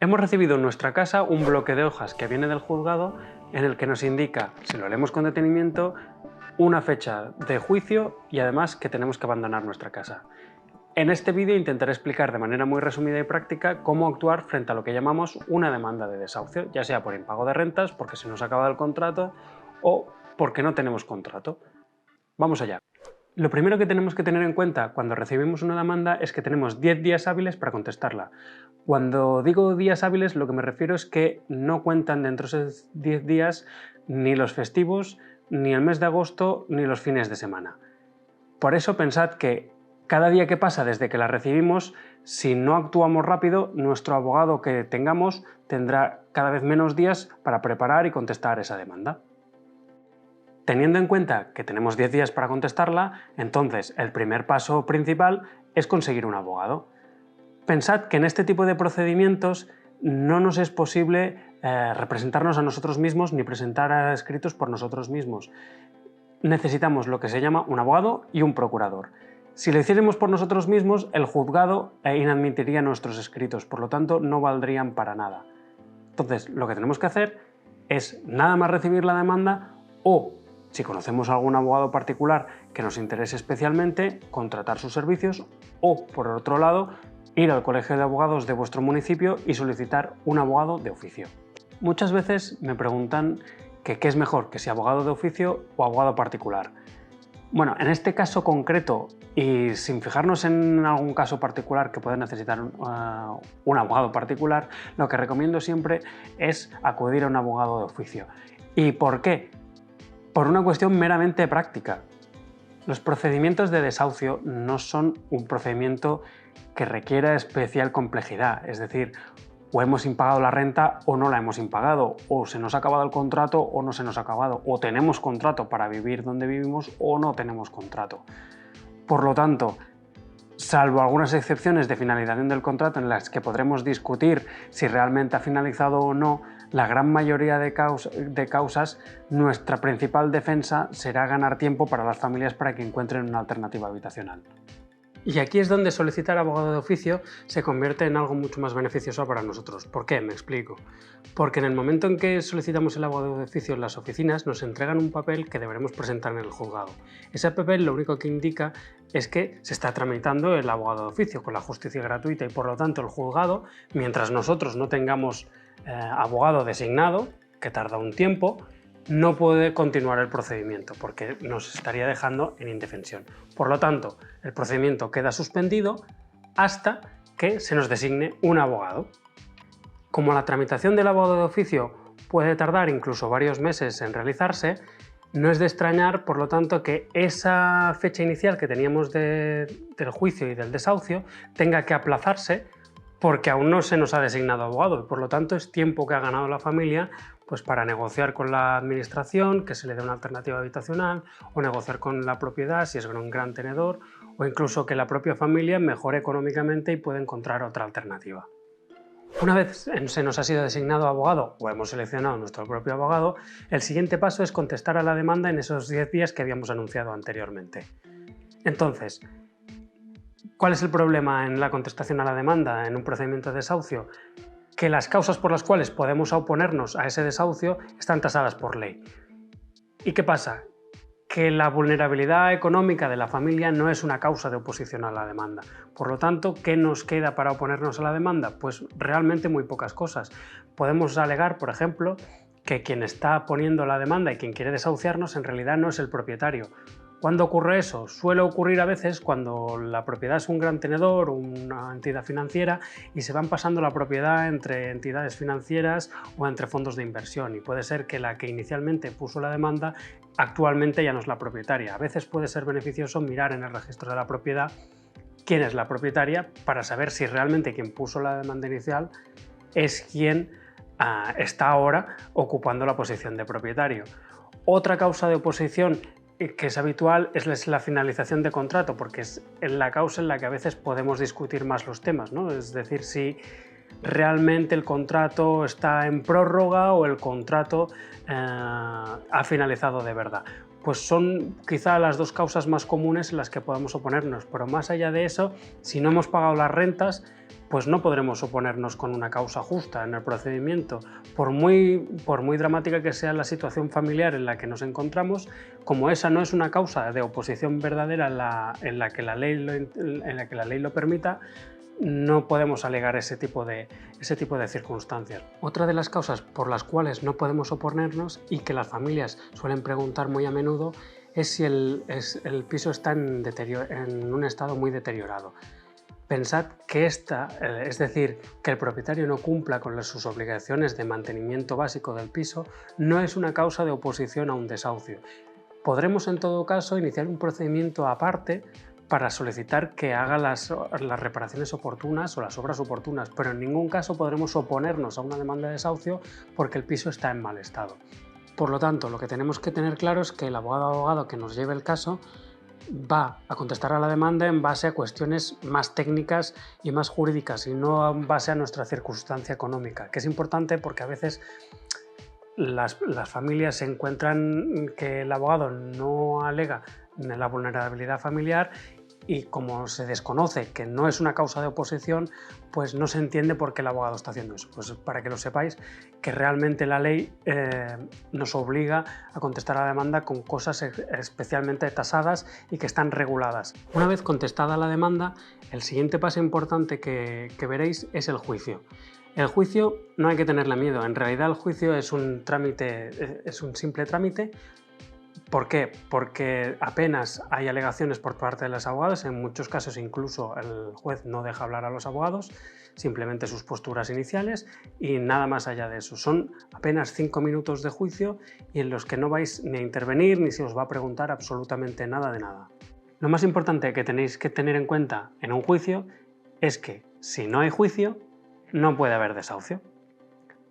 Hemos recibido en nuestra casa un bloque de hojas que viene del juzgado en el que nos indica, si lo leemos con detenimiento, una fecha de juicio y además que tenemos que abandonar nuestra casa. En este vídeo intentaré explicar de manera muy resumida y práctica cómo actuar frente a lo que llamamos una demanda de desahucio, ya sea por impago de rentas, porque se nos ha acabado el contrato o porque no tenemos contrato. Vamos allá. Lo primero que tenemos que tener en cuenta cuando recibimos una demanda es que tenemos 10 días hábiles para contestarla. Cuando digo días hábiles, lo que me refiero es que no cuentan dentro de esos 10 días ni los festivos, ni el mes de agosto, ni los fines de semana. Por eso pensad que cada día que pasa desde que la recibimos, si no actuamos rápido, nuestro abogado que tengamos tendrá cada vez menos días para preparar y contestar esa demanda. Teniendo en cuenta que tenemos 10 días para contestarla, entonces el primer paso principal es conseguir un abogado. Pensad que en este tipo de procedimientos no nos es posible representarnos a nosotros mismos ni presentar escritos por nosotros mismos. Necesitamos lo que se llama un abogado y un procurador. Si lo hiciéramos por nosotros mismos, el juzgado inadmitiría nuestros escritos, por lo tanto no valdrían para nada. Entonces, lo que tenemos que hacer es nada más recibir la demanda o, si conocemos a algún abogado particular que nos interese especialmente, contratar sus servicios o, por otro lado, ir al colegio de abogados de vuestro municipio y solicitar un abogado de oficio. Muchas veces me preguntan que qué es mejor, que si abogado de oficio o abogado particular. Bueno, en este caso concreto y sin fijarnos en algún caso particular que pueda necesitar un abogado particular, lo que recomiendo siempre es acudir a un abogado de oficio. ¿Y por qué? Por una cuestión meramente práctica. Los procedimientos de desahucio no son un procedimiento que requiera especial complejidad, es decir, o hemos impagado la renta o no la hemos impagado, o se nos ha acabado el contrato o no se nos ha acabado, o tenemos contrato para vivir donde vivimos o no tenemos contrato. Por lo tanto, salvo algunas excepciones de finalización del contrato en las que podremos discutir si realmente ha finalizado o no, la gran mayoría de causas, nuestra principal defensa será ganar tiempo para las familias para que encuentren una alternativa habitacional. Y aquí es donde solicitar abogado de oficio se convierte en algo mucho más beneficioso para nosotros. ¿Por qué? Me explico. Porque en el momento en que solicitamos el abogado de oficio en las oficinas, nos entregan un papel que deberemos presentar en el juzgado. Ese papel lo único que indica es que se está tramitando el abogado de oficio con la justicia gratuita y por lo tanto el juzgado, mientras nosotros no tengamos abogado designado, que tarda un tiempo, no puede continuar el procedimiento porque nos estaría dejando en indefensión. Por lo tanto, el procedimiento queda suspendido hasta que se nos designe un abogado. Como la tramitación del abogado de oficio puede tardar incluso varios meses en realizarse, no es de extrañar, por lo tanto, que esa fecha inicial que teníamos del juicio y del desahucio tenga que aplazarse porque aún no se nos ha designado abogado y por lo tanto es tiempo que ha ganado la familia pues para negociar con la administración, que se le dé una alternativa habitacional, o negociar con la propiedad si es un gran tenedor, o incluso que la propia familia mejore económicamente y pueda encontrar otra alternativa. Una vez se nos ha sido designado abogado o hemos seleccionado nuestro propio abogado, el siguiente paso es contestar a la demanda en esos 10 días que habíamos anunciado anteriormente. Entonces, ¿cuál es el problema en la contestación a la demanda en un procedimiento de desahucio? Que las causas por las cuales podemos oponernos a ese desahucio están tasadas por ley. ¿Y qué pasa? Que la vulnerabilidad económica de la familia no es una causa de oposición a la demanda. Por lo tanto, ¿qué nos queda para oponernos a la demanda? Pues realmente muy pocas cosas. Podemos alegar, por ejemplo, que quien está poniendo la demanda y quien quiere desahuciarnos en realidad no es el propietario. ¿Cuándo ocurre eso? Suele ocurrir a veces cuando la propiedad es un gran tenedor o una entidad financiera y se van pasando la propiedad entre entidades financieras o entre fondos de inversión y puede ser que la que inicialmente puso la demanda actualmente ya no es la propietaria. A veces puede ser beneficioso mirar en el registro de la propiedad quién es la propietaria para saber si realmente quien puso la demanda inicial es quien está ahora ocupando la posición de propietario. Otra causa de oposición que es habitual es la finalización de contrato, porque es la causa en la que a veces podemos discutir más los temas, ¿no? Es decir, si realmente el contrato está en prórroga o el contrato ha finalizado de verdad. Pues son quizá las dos causas más comunes en las que podemos oponernos, pero más allá de eso, si no hemos pagado las rentas, pues no podremos oponernos con una causa justa en el procedimiento. Por muy dramática que sea la situación familiar en la que nos encontramos, como esa no es una causa de oposición verdadera en la que la ley lo permita, no podemos alegar ese tipo de circunstancias. Otra de las causas por las cuales no podemos oponernos y que las familias suelen preguntar muy a menudo es si el piso está en un estado muy deteriorado. Pensad que es decir, que el propietario no cumpla con sus obligaciones de mantenimiento básico del piso, no es una causa de oposición a un desahucio. Podremos en todo caso iniciar un procedimiento aparte para solicitar que haga las reparaciones oportunas o las obras oportunas, pero en ningún caso podremos oponernos a una demanda de desahucio porque el piso está en mal estado. Por lo tanto, lo que tenemos que tener claro es que el abogado que nos lleve el caso va a contestar a la demanda en base a cuestiones más técnicas y más jurídicas y no en base a nuestra circunstancia económica, que es importante porque a veces las familias se encuentran que el abogado no alega la vulnerabilidad familiar y como se desconoce que no es una causa de oposición, pues no se entiende por qué el abogado está haciendo eso. Pues para que lo sepáis, que realmente la ley nos obliga a contestar a la demanda con cosas especialmente tasadas y que están reguladas. Una vez contestada la demanda, el siguiente paso importante que veréis es el juicio. El juicio no hay que tenerle miedo, en realidad el juicio es un simple trámite. ¿Por qué? Porque apenas hay alegaciones por parte de los abogados, en muchos casos incluso el juez no deja hablar a los abogados, simplemente sus posturas iniciales y nada más allá de eso. Son apenas 5 minutos de juicio y en los que no vais ni a intervenir ni se os va a preguntar absolutamente nada de nada. Lo más importante que tenéis que tener en cuenta en un juicio es que si no hay juicio, no puede haber desahucio.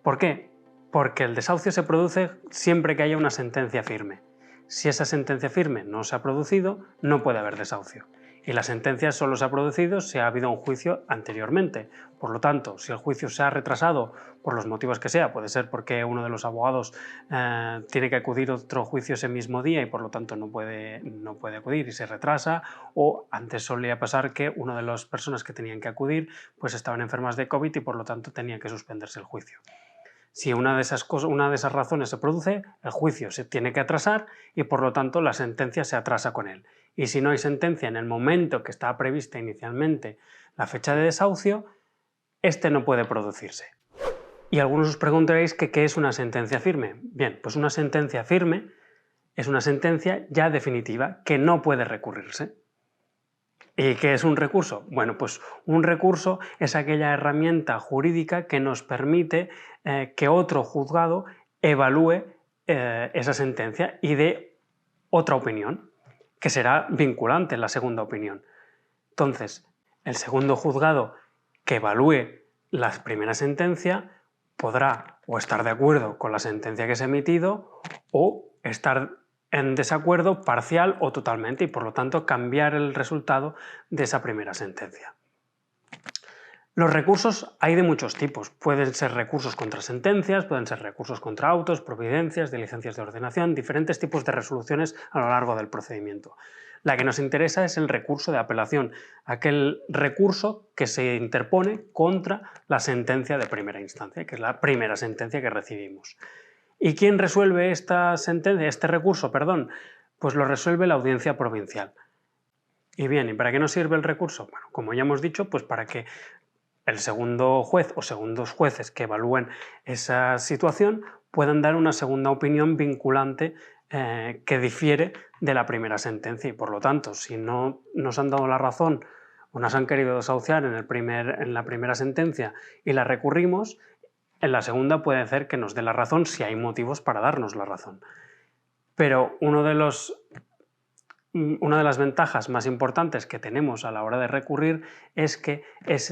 ¿Por qué? Porque el desahucio se produce siempre que haya una sentencia firme. Si esa sentencia firme no se ha producido, no puede haber desahucio. Y la sentencia solo se ha producido si ha habido un juicio anteriormente. Por lo tanto, si el juicio se ha retrasado por los motivos que sea, puede ser porque uno de los abogados tiene que acudir a otro juicio ese mismo día y por lo tanto no puede acudir y se retrasa, o antes solía pasar que una de las personas que tenían que acudir pues estaban enfermas de COVID y por lo tanto tenía que suspenderse el juicio. Si una de esas razones se produce, el juicio se tiene que atrasar y por lo tanto la sentencia se atrasa con él. Y si no hay sentencia en el momento que estaba prevista inicialmente la fecha de desahucio, este no puede producirse. Y algunos os preguntaréis que ¿qué es una sentencia firme? Bien, pues una sentencia firme es una sentencia ya definitiva que no puede recurrirse. ¿Y qué es un recurso? Bueno, pues un recurso es aquella herramienta jurídica que nos permite que otro juzgado evalúe esa sentencia y dé otra opinión, que será vinculante la segunda opinión. Entonces, el segundo juzgado que evalúe la primera sentencia podrá o estar de acuerdo con la sentencia que se ha emitido o estar en desacuerdo parcial o totalmente y por lo tanto cambiar el resultado de esa primera sentencia. Los recursos hay de muchos tipos. Pueden ser recursos contra sentencias, pueden ser recursos contra autos, providencias, diligencias de ordenación, diferentes tipos de resoluciones a lo largo del procedimiento. La que nos interesa es el recurso de apelación, aquel recurso que se interpone contra la sentencia de primera instancia, que es la primera sentencia que recibimos. ¿Y quién resuelve este recurso? Pues lo resuelve la audiencia provincial. Y bien, ¿y para qué nos sirve el recurso? Bueno, como ya hemos dicho, pues para que el segundo juez o segundos jueces que evalúen esa situación puedan dar una segunda opinión vinculante que difiere de la primera sentencia y por lo tanto, si no nos han dado la razón o nos han querido desahuciar en la primera sentencia y la recurrimos, en la segunda puede ser que nos dé la razón si hay motivos para darnos la razón. Pero una de las ventajas más importantes que tenemos a la hora de recurrir es que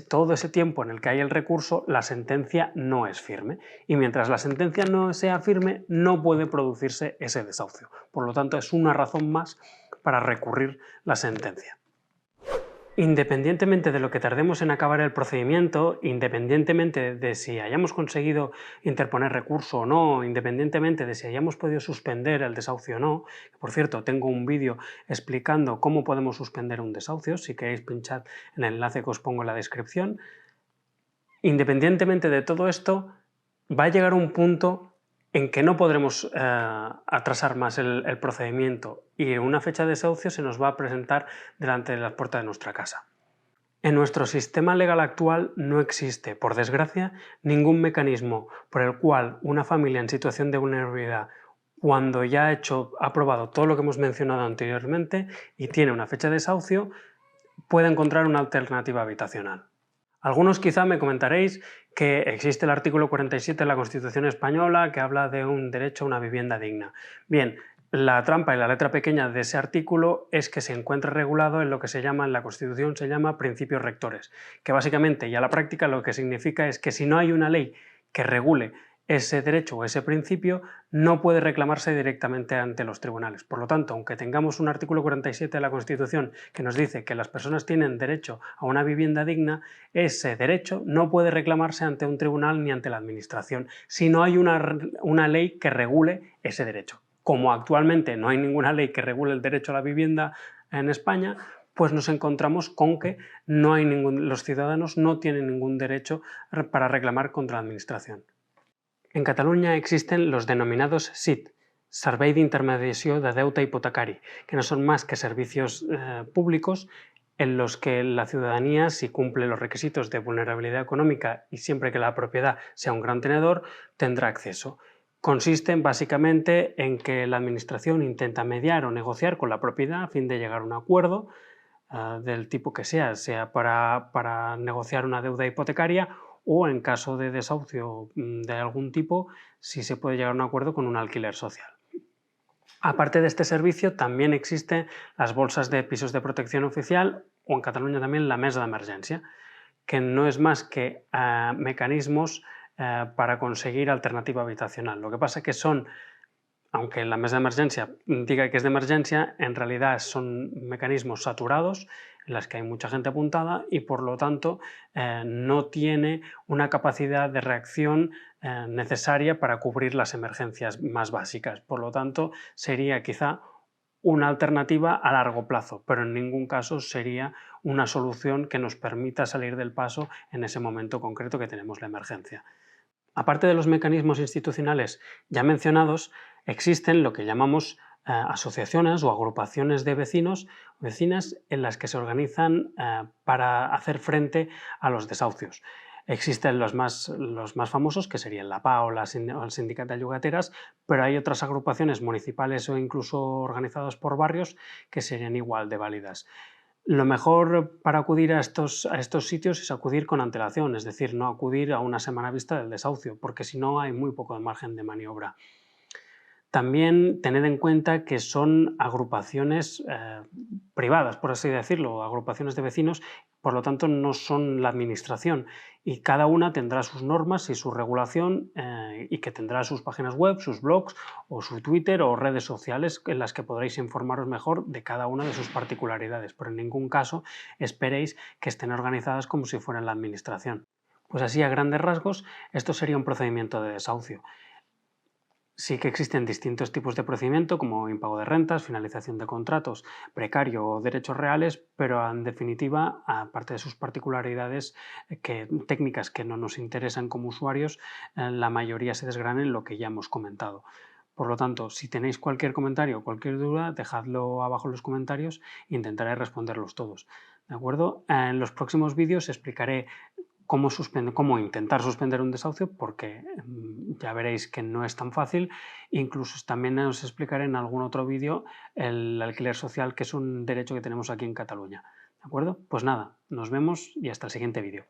todo ese tiempo en el que hay el recurso, la sentencia no es firme. Y mientras la sentencia no sea firme, no puede producirse ese desahucio. Por lo tanto, es una razón más para recurrir la sentencia. Independientemente de lo que tardemos en acabar el procedimiento, independientemente de si hayamos conseguido interponer recurso o no, independientemente de si hayamos podido suspender el desahucio o no, por cierto, tengo un vídeo explicando cómo podemos suspender un desahucio, si queréis pinchad en el enlace que os pongo en la descripción, Independientemente de todo esto, va a llegar un punto en que no podremos atrasar más el procedimiento y una fecha de desahucio se nos va a presentar delante de la puerta de nuestra casa. En nuestro sistema legal actual no existe, por desgracia, ningún mecanismo por el cual una familia en situación de vulnerabilidad, cuando ya ha aprobado todo lo que hemos mencionado anteriormente y tiene una fecha de desahucio, pueda encontrar una alternativa habitacional. Algunos quizá me comentaréis que existe el artículo 47 de la Constitución española que habla de un derecho a una vivienda digna. Bien, la trampa y la letra pequeña de ese artículo es que se encuentra regulado en lo que en la Constitución se llama principios rectores, que básicamente y a la práctica lo que significa es que si no hay una ley que regule ese derecho o ese principio, no puede reclamarse directamente ante los tribunales. Por lo tanto, aunque tengamos un artículo 47 de la Constitución que nos dice que las personas tienen derecho a una vivienda digna, ese derecho no puede reclamarse ante un tribunal ni ante la administración si no hay una ley que regule ese derecho. Como actualmente no hay ninguna ley que regule el derecho a la vivienda en España, pues nos encontramos con que los ciudadanos no tienen ningún derecho para reclamar contra la administración. En Cataluña existen los denominados SID, Servei d'Intermediació de Deute Hipotecari, que no son más que servicios públicos en los que la ciudadanía, si cumple los requisitos de vulnerabilidad económica y siempre que la propiedad sea un gran tenedor, tendrá acceso. Consisten básicamente en que la administración intenta mediar o negociar con la propiedad a fin de llegar a un acuerdo del tipo que sea para negociar una deuda hipotecaria o en caso de desahucio de algún tipo, si se puede llegar a un acuerdo con un alquiler social. Aparte de este servicio, también existen las bolsas de pisos de protección oficial o en Cataluña también la mesa de emergencia, que no es más que mecanismos para conseguir alternativa habitacional. Lo que pasa es que son, aunque la mesa de emergencia diga que es de emergencia, en realidad son mecanismos saturados en las que hay mucha gente apuntada y por lo tanto no tiene una capacidad de reacción necesaria para cubrir las emergencias más básicas. Por lo tanto, sería quizá una alternativa a largo plazo, pero en ningún caso sería una solución que nos permita salir del paso en ese momento concreto que tenemos la emergencia. Aparte de los mecanismos institucionales ya mencionados, existen lo que llamamos asociaciones o agrupaciones de vecinos o vecinas en las que se organizan para hacer frente a los desahucios. Existen los más famosos, que serían la PA o el Sindicat de Llogateras, pero hay otras agrupaciones municipales o incluso organizadas por barrios que serían igual de válidas. Lo mejor para acudir a estos sitios es acudir con antelación, es decir, no acudir a una semana vista del desahucio, porque si no hay muy poco margen de maniobra. También tened en cuenta que son agrupaciones privadas, por así decirlo, agrupaciones de vecinos, por lo tanto no son la administración y cada una tendrá sus normas y su regulación y que tendrá sus páginas web, sus blogs o su Twitter o redes sociales en las que podréis informaros mejor de cada una de sus particularidades, pero en ningún caso esperéis que estén organizadas como si fueran la administración. Pues así, a grandes rasgos, esto sería un procedimiento de desahucio. Sí que existen distintos tipos de procedimiento como impago de rentas, finalización de contratos, precario o derechos reales, pero en definitiva, aparte de sus particularidades técnicas que no nos interesan como usuarios, la mayoría se desgranan en lo que ya hemos comentado. Por lo tanto, si tenéis cualquier comentario o cualquier duda, dejadlo abajo en los comentarios e intentaré responderlos todos. ¿De acuerdo? En los próximos vídeos explicaré cómo intentar suspender un desahucio, porque ya veréis que no es tan fácil. Incluso también os explicaré en algún otro vídeo el alquiler social, que es un derecho que tenemos aquí en Cataluña. ¿De acuerdo? Pues nada, nos vemos y hasta el siguiente vídeo.